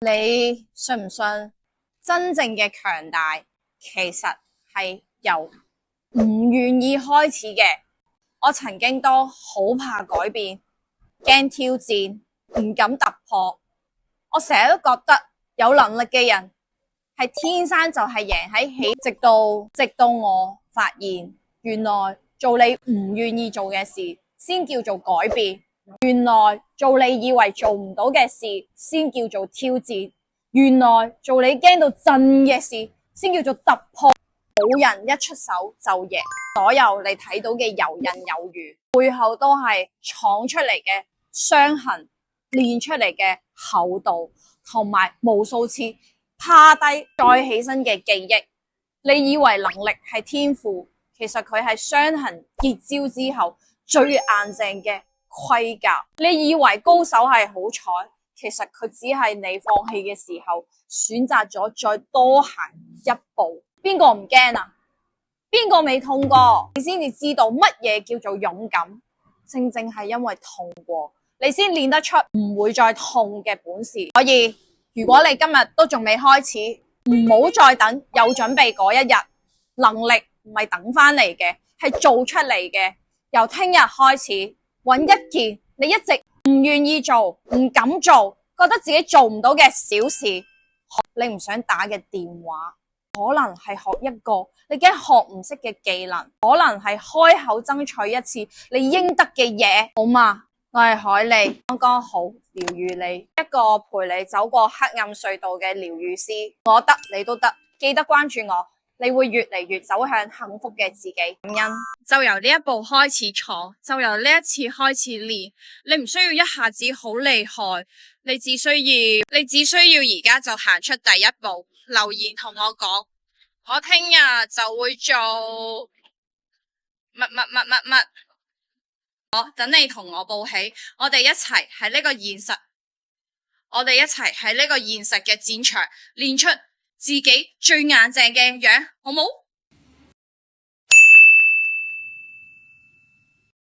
你信唔信真正嘅強大其實係由唔願意開始嘅？我曾經都好怕改變，驚挑戰，唔敢突破。我成日都覺得有能力嘅人係天生就係贏喺起，直到我發現原來做你唔願意做嘅事先叫做改變，原來做你以為做唔到嘅事先叫做挑戰，原來做你驚到震嘅事先叫做突破。冇人一出手就贏，所有你睇到嘅游刃有餘背後都係闖出嚟嘅傷痕，練出嚟嘅厚度，同埋無數次趴低再起身嘅記憶。你以為能力係天賦，其實佢係傷痕結焦之後最硬淨嘅盔甲。你以為高手係好彩，其實佢只係你放棄嘅時候選擇咗再多行一步。邊個唔驚啊？邊個未痛過？你先至知道乜嘢叫做勇敢。正正係因為痛過，你先練得出唔會再痛嘅本事。所以如果你今日都仲未開始，唔好再等，有準備嗰一日。能力唔係等翻嚟嘅，係做出嚟嘅。由聽日開始，揾一件你一直唔願意做、唔敢做、覺得自己做唔到嘅小事，你唔想打嘅電話。可能係學一個你驚學唔識嘅技能，可能係開口爭取一次你應得嘅嘢，好嗎？我係海莉，剛剛好療癒你，一個陪你走過黑暗隧道嘅療癒師。我得你都得，記得關注我，你會越嚟越走向幸福嘅自己。感恩就由呢一步開始坐，就由呢一次開始練。你唔需要一下子好厲害，你只需要而家就行出第一步。留言同我講，我聽日就會做乜。我等你同我報喜，我哋一齊喺呢個現實，嘅戰場練出自己最硬淨嘅樣，好冇？